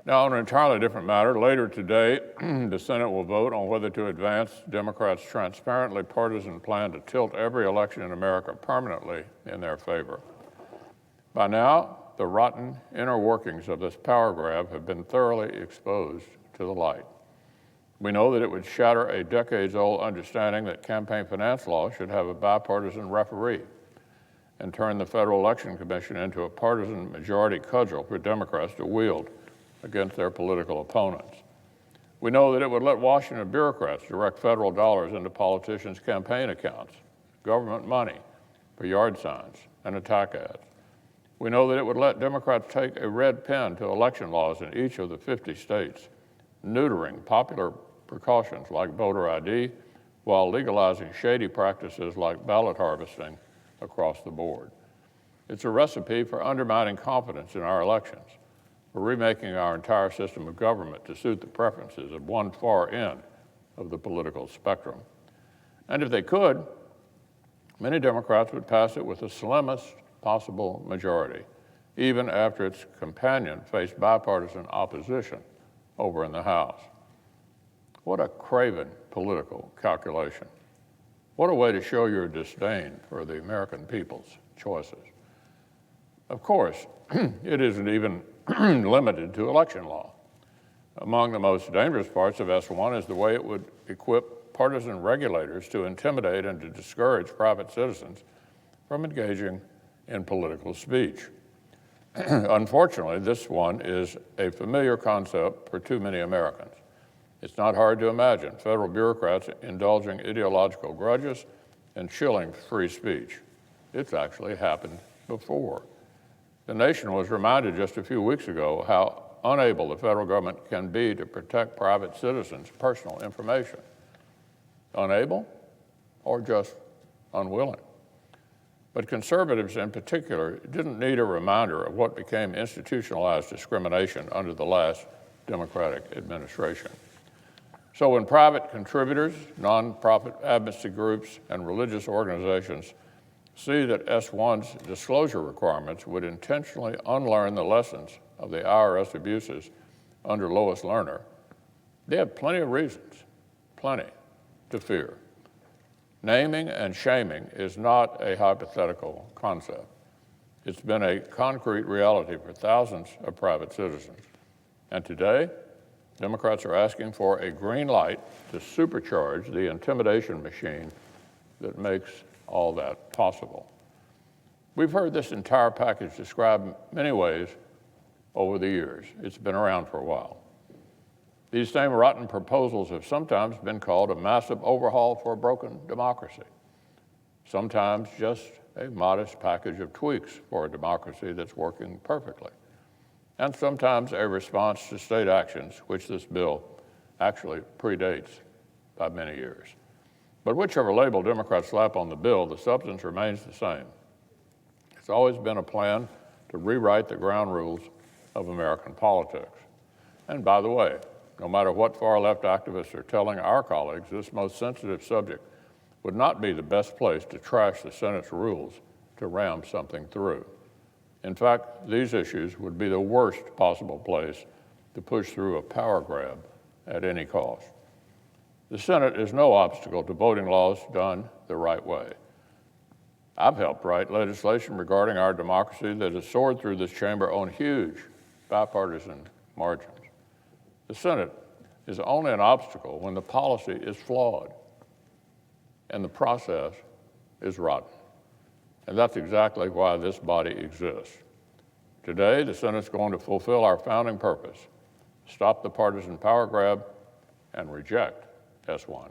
Now, on an entirely different matter, later today, the Senate will vote on whether to advance Democrats' transparently partisan plan to tilt every election in America permanently in their favor. By now, the rotten inner workings of this power grab have been thoroughly exposed to the light. We know that it would shatter a decades-old understanding that campaign finance law should have a bipartisan referee and turn the Federal Election Commission into a partisan majority cudgel for Democrats to wield against their political opponents. We know that it would let Washington bureaucrats direct federal dollars into politicians' campaign accounts, government money for yard signs and attack ads. We know that it would let Democrats take a red pen to election laws in each of the 50 states, neutering popular precautions like voter ID while legalizing shady practices like ballot harvesting across the board. It's a recipe for undermining confidence in our elections, for remaking our entire system of government to suit the preferences of one far end of the political spectrum. And if they could, many Democrats would pass it with the slimmest possible majority, even after its companion faced bipartisan opposition over in the House. What a craven political calculation. What a way to show your disdain for the American people's choices. Of course, it isn't even limited to election law. Among the most dangerous parts of S1 is the way it would equip partisan regulators to intimidate and to discourage private citizens from engaging in political speech. Unfortunately, this one is a familiar concept for too many Americans. It's not hard to imagine federal bureaucrats indulging ideological grudges and chilling free speech. It's actually happened before. The nation was reminded just a few weeks ago how unable the federal government can be to protect private citizens' personal information. Unable or just unwilling. But conservatives in particular didn't need a reminder of what became institutionalized discrimination under the last Democratic administration. So when private contributors, nonprofit advocacy groups, and religious organizations see that S1's disclosure requirements would intentionally unlearn the lessons of the IRS abuses under Lois Lerner, they have plenty of reasons, plenty, to fear. Naming and shaming is not a hypothetical concept. It's been a concrete reality for thousands of private citizens. And today, Democrats are asking for a green light to supercharge the intimidation machine that makes all that possible. We've heard this entire package described many ways over the years. It's been around for a while. These same rotten proposals have sometimes been called a massive overhaul for a broken democracy, sometimes just a modest package of tweaks for a democracy that's working perfectly, and sometimes a response to state actions, which this bill actually predates by many years. But whichever label Democrats slap on the bill, the substance remains the same. It's always been a plan to rewrite the ground rules of American politics. And by the way, no matter what far-left activists are telling our colleagues, this most sensitive subject would not be the best place to trash the Senate's rules to ram something through. In fact, these issues would be the worst possible place to push through a power grab at any cost. The Senate is no obstacle to voting laws done the right way. I've helped write legislation regarding our democracy that has soared through this chamber on huge bipartisan margins. The Senate is only an obstacle when the policy is flawed and the process is rotten. And that's exactly why this body exists. Today, the Senate's going to fulfill our founding purpose, stop the partisan power grab, and reject S1.